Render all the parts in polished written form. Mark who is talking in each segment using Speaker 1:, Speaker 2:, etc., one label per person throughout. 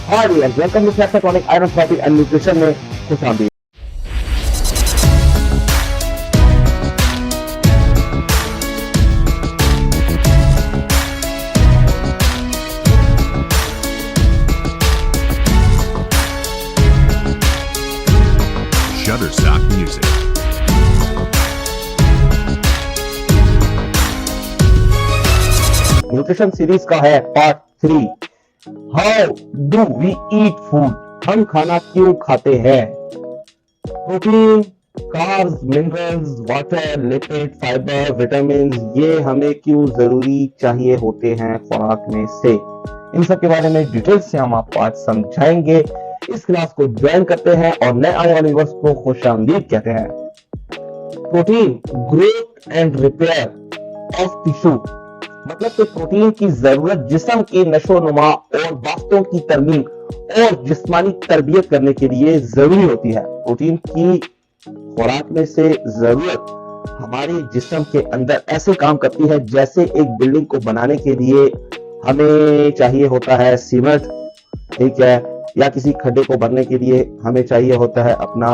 Speaker 1: हाँ जी, welcome to snacks tonic iron therapy and nutrition में खुशामदीद।
Speaker 2: Shutterstock Music.
Speaker 1: न्यूट्रिशन सीरीज का है part 3। How do we eat food, हम खाना क्यों खाते हैं। Protein, carbs, minerals, water, lipid, fibre, vitamin, ये हमें क्यों जरूरी चाहिए होते हैं खुराक में से। इन सब के बारे में डिटेल से हम आपको आज समझाएंगे। इस क्लास को ज्वाइन करते हैं और नए आने वाले व्यूअर्स को खुशामदीद कहते हैं। Protein, growth and repair of tissue, मतलब कि प्रोटीन की जरूरत जिस्म की नशोनुमा और बाफ्तों की तरमीम और जिस्मानी तरबियत करने के लिए जरूरी होती है। प्रोटीन की खुराक में से जरूरत हमारे जिस्म के अंदर ऐसे काम करती है जैसे एक बिल्डिंग को बनाने के लिए हमें चाहिए होता है सीमेंट, ठीक है, या किसी खड्डे को भरने के लिए हमें चाहिए होता है अपना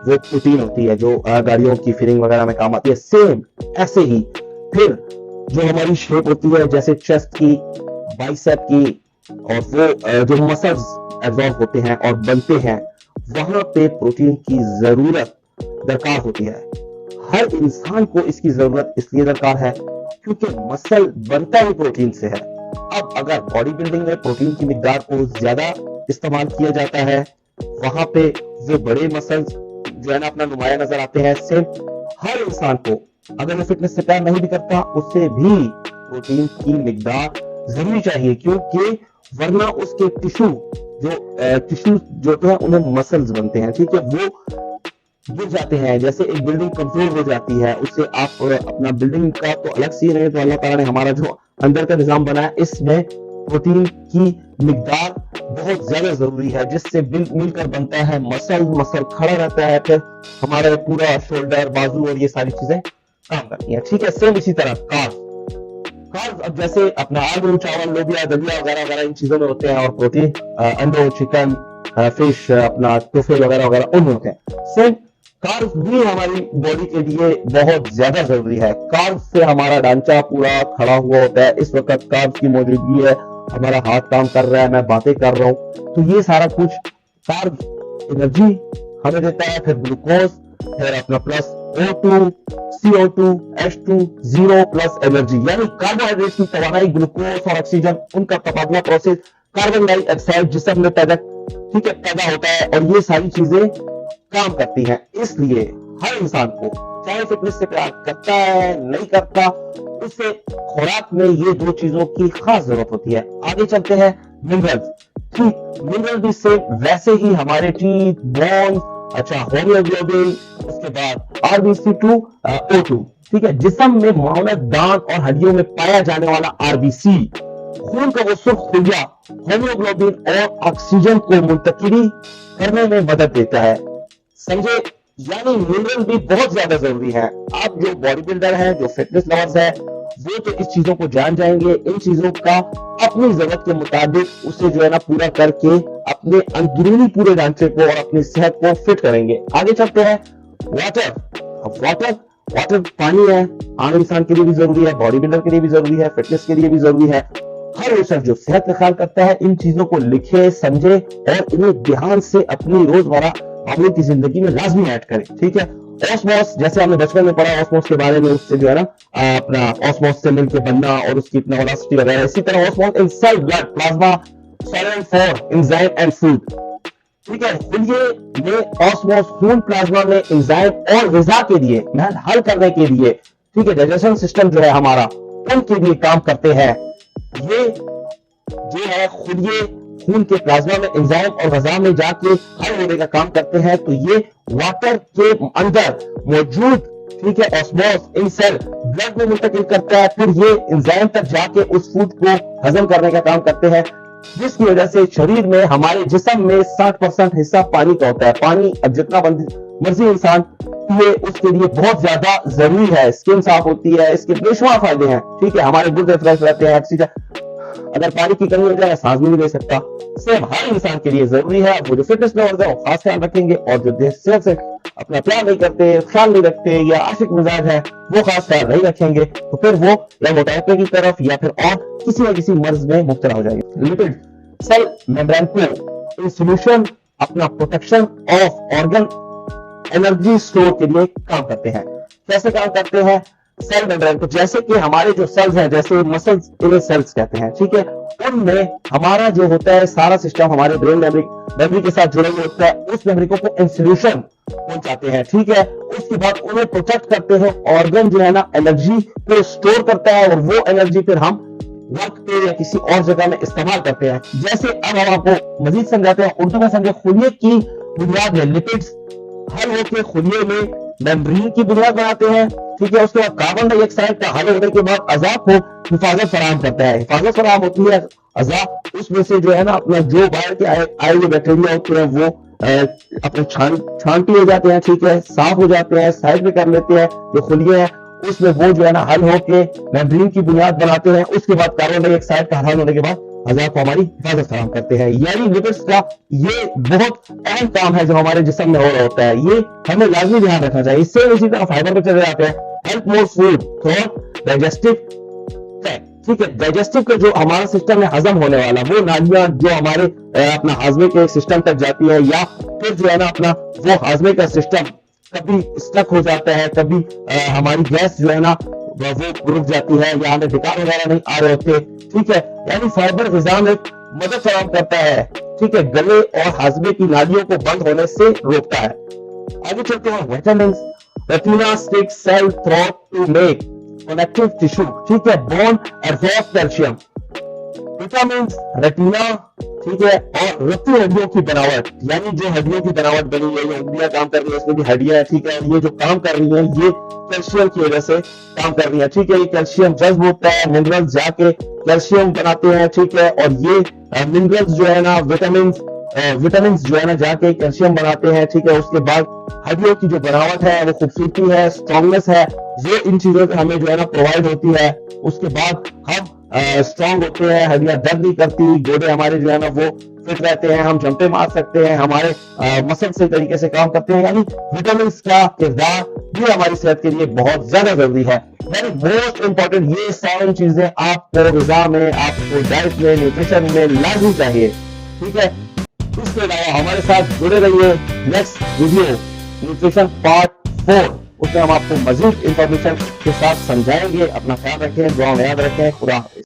Speaker 1: वो प्रोटीन होती है जो गाड़ियों की फिटिंग वगैरह में काम आती है। सेम ऐसे ही फिर जो हमारी शेप होती है जैसे चेस्ट की, बाइसेप की, और वो जो मसल्स एब्जॉर्ब होते हैं और बनते हैं, वहां पे प्रोटीन की जरूरत दरकार होती है। हर इंसान को इसकी जरूरत इसलिए दरकार है क्योंकि मसल बनता ही प्रोटीन से है। अब अगर बॉडी बिल्डिंग में प्रोटीन की मिकदार को ज्यादा इस्तेमाल किया जाता है, वहां पे वो बड़े मसल्स जो है ना अपना नुमाया नजर आते हैं। सेम हर इंसान को अगर वो फिटनेस से प्यार नहीं भी करता, उससे भी प्रोटीन की मिकदार जरूरी चाहिए, क्योंकि वरना उसके टिश्यू जो है उन्हें मसल्स बनते हैं, ठीक है, वो गिर जाते हैं। जैसे एक बिल्डिंग कमजोर हो जाती है, उससे आप अपना बिल्डिंग का तो अलग सी रहे, तो अल्लाह ताला ने हमारा जो अंदर का निजाम बनाया इसमें प्रोटीन की मिकदार बहुत ज्यादा जरूरी है, जिससे मिलकर बनता है मसल खड़ा रहता है, फिर हमारा पूरा शोल्डर, बाजू और ये सारी चीजें काम करती है, ठीक है। सेम इसी तरह कार्ब्स अब जैसे अपना आलू, चावल, लोबिया, दलिया वगैरह वगैरह इन चीजों में होते हैं, और प्रोटीन अंडे, चिकन, फिश, अपना टोफे वगैरह वगैरह उनमें होते हैं। सेम कार्ब्स भी हमारी बॉडी के लिए बहुत ज्यादा जरूरी है। कार्ब्स से हमारा ढांचा पूरा खड़ा हुआ होता है। इस वक्त कार्ब्स की मौजूदगी है, हमारा हाथ काम कर रहा है, मैं बातें कर रहा हूं, तो ये सारा कुछ कार्ब्स एनर्जी हमें देता है। फिर ग्लूकोज, फिर अपना plus O2, CO2, H2, zero plus energy, यानी कार्बोहाइड्रेट की तवानाई, ग्लूकोज और ऑक्सीजन, उनका तबादला प्रोसेस, कार्बन डाइऑक्साइड जिस्म में पैदा होता है, और ये सारी चीजें काम करती हैं। इसलिए हर इंसान को चाहे फिटनेस से प्यार करता है नहीं करता, उससे खुराक में ये दो चीजों की खास जरूरत होती है। आगे चलते हैं मिनरल्स। ठीक, मिनरल भी से वैसे ही हमारे टीथ, बोन्स, अच्छा होमियोग्लोबिन, उसके बाद RBC2, O2, ठीक है, जिस्म में मानव दांत और हड्डियों में पाया जाने वाला RBC, खून का वो सुर्ख खुलिया होमियोग्लोबिन और ऑक्सीजन को मुंतकिली करने में मदद देता है, समझे। यानी मिनरल भी बहुत ज्यादा जरूरी है। आप जो बॉडी बिल्डर हैं, जो फिटनेस लवर्स हैं, वो तो इस चीजों को जान जाएंगे। इन चीजों का अपनी जरूरत के मुताबिक उसे जो है ना पूरा करके अपने अंदरूनी पूरे ढांचे को और अपनी सेहत को फिट करेंगे। आगे चलते हैं वाटर। वाटर पानी है, आम इंसान के लिए भी जरूरी है, बॉडी बिल्डर के लिए भी जरूरी है, फिटनेस के लिए भी जरूरी है। हर इंसान जो सेहत का ख्याल करता है इन चीजों को लिखे, समझे और इन्हें ध्यान से अपनी रोजमर्रा मामलों की जिंदगी में लाजमी ऐड करें, ठीक है। ऑस्मोस, जैसे हमने बचपन में पढ़ा ऑस्मोस के बारे में, उससे जो है ना अपना ऑस्मोस से मिलकर बनना और उसकी इतना वेलोसिटी वगैरह। इसी तरह osmosis in cell, blood, plasma, solvent for enzyme and food, ठीक है। खुलिए में ऑस्मोस खून, प्लाज्मा में एंजाइम और ग़िज़ा के लिए, महज हल करने के लिए, ठीक है, डाइजेशन सिस्टम जो है हमारा, उनके लिए काम करते हैं। ये जो है खुलिए खून के प्लाज्मा में एंजाइम और ग़िज़ा में जाके हल होने का काम करते हैं। तो ये वाटर के अंदर मौजूद, ठीक है, ऑस्मोस इन सेल ब्लड में मुंतकिल करता है, फिर ये एंजाइम तक जाके उस फूड को हजम करने का काम करते हैं, जिसकी वजह से शरीर में, हमारे जिस्म में 60% हिस्सा पानी का होता है। पानी अब जितना मर्जी इंसान पिए उसके लिए बहुत ज्यादा जरूरी है। स्किन साफ होती है, इसके बेशुमार फायदे हैं, ठीक है, हमारे गुर्दे फ्रेश रहते हैं, ऑक्सीजन अगर पानी की कमी हो जाए सांस भी नहीं ले सकता। सेम हर इंसान के लिए जरूरी है, वो जो फिटनेस लवर्स है वो खास ख्याल रखेंगे, और जो सेहत से अपना प्यार नहीं करते, ख्याल नहीं रखते या आशिक मिजाज है वो खास ख्याल नहीं रखेंगे, तो फिर वो या मोटापे की तरफ या फिर और किसी न किसी मर्ज में मुब्तला हो जाएंगे। लिपिड सेल मेम्ब्रेन को इन सॉल्यूशन अपना protection of organ energy store के लिए काम करते हैं। कैसे काम करते हैं? सेल मेम्ब्रेन को, जैसे कि हमारे जो सेल्स हैं, जैसे मसल्स इन्हें सेल्स कहते हैं, ठीक है, उनमें हमारा जो होता है सारा सिस्टम हमारे ब्रेन मेमोरी के साथ जुड़े हुए होता है, उस मेमोरी को इन सॉल्यूशन पहुंचाते हैं, ठीक है। उसके बाद उन्हें प्रोटेक्ट करते हैं, ऑर्गन जो है ना एनर्जी को स्टोर करता है, और वो एनर्जी फिर हम वर्क पे या किसी और जगह में इस्तेमाल करते हैं। जैसे अब हम आपको मजीद समझाते हैं, उर्दू में समझे। खुलिये की बुनियाद में लिपिड्स हल होकर खुलिये में मेम्ब्रेन की बुनियाद बनाते हैं, ठीक है। उसके बाद कार्बन डाइऑक्साइड का हल होने के बाद अज़ा को हिफाजत फराहम करता है। हिफाजत फराहम होती है अज़ा, उसमें से जो है ना अपना जो बाहर के आए हुए बैक्टीरिया होते हैं वो अपने छांटी हो जाते हैं, ठीक है, साफ हो जाते हैं, साइड में कर लेते हैं। जो खुलिये हैं उसमें वो जो है ना हल होके मेम्ब्रेन की बुनियाद बनाते हैं। उसके बाद कार्बन डाइऑक्साइड का हल होने के बाद अज़ा को हमारी हिफाजत फराहम करते हैं। यानी लिपिड्स का ये बहुत अहम काम है जो हमारे जिस्म में हो रहा होता है, ये हमें लाजमी ध्यान रखना चाहिए। इससे इसी तरह फाइबर पे चले जाते हैं। Help more food through digestive tract, ठीक है। डाइजेस्टिव का जो हमारा सिस्टम है हजम होने वाला, वो नालियां जो हमारे अपना हाजमे के सिस्टम तक जाती है, या फिर जो है ना अपना वो हाजमे का सिस्टम कभी स्टक हो जाता है, कभी हमारी गैस जो है ना वो रुक जाती है, या हमें विकार वगैरह नहीं आ रहे होते, ठीक है। यानी फाइबर ग़िज़ा में मदद फराहम करता है, ठीक है, गले और हाजमे की नालियों को बंद होने से रोकता है। आगे चलते हैं। Vitamin retina stick cell throat to make connective tissue, ठीक है, bone absorb calcium. Vitamin retina, ठीक है, और रत्ती हड्डियों की बनावट, यानी जो हड्डियों की बनावट बनी है, ये उंगलियां काम कर रही है, इसमें भी हड्डियां है, ठीक है, और ये जो काम कर रही है ये कैल्शियम की वजह से काम कर रही है, ठीक है। ये कैल्शियम जज्ब होता है, मिनरल्स जाके कैल्शियम बनाते हैं, ठीक है, और ये मिनरल्स जो है ना विटामिन जो है ना जाके कैल्शियम बनाते हैं, ठीक है। उसके बाद हड्डियों की जो बनावट है वो खूबसूरती है, स्ट्रॉन्गनेस है, वो इन चीजों से हमें जो है ना प्रोवाइड होती है। उसके बाद हम स्ट्रॉन्ग होते हैं, हड्डियां दर्द नहीं करती, गोडे हमारे जो है ना वो फिट रहते हैं, हम जंपे मार सकते हैं, हमारे मसल सही तरीके से काम करते हैं। यानी विटामिन का किरदार भी हमारी सेहत के लिए बहुत ज्यादा जरूरी है। यानी मोस्ट इंपॉर्टेंट ये सारी चीजें आपको ग़िज़ा में, आपको डाइट में, न्यूट्रिशन में लाजमी चाहिए, ठीक है। इसके अलावा हमारे साथ जुड़े रहिए। नेक्स्ट वीडियो न्यूट्रिशन पार्ट 4, उसमें हम आपको मजीद इंफॉर्मेशन के साथ समझाएंगे। अपना ख्याल रखें, दुआ में याद रखें। खुदा हाफिज़।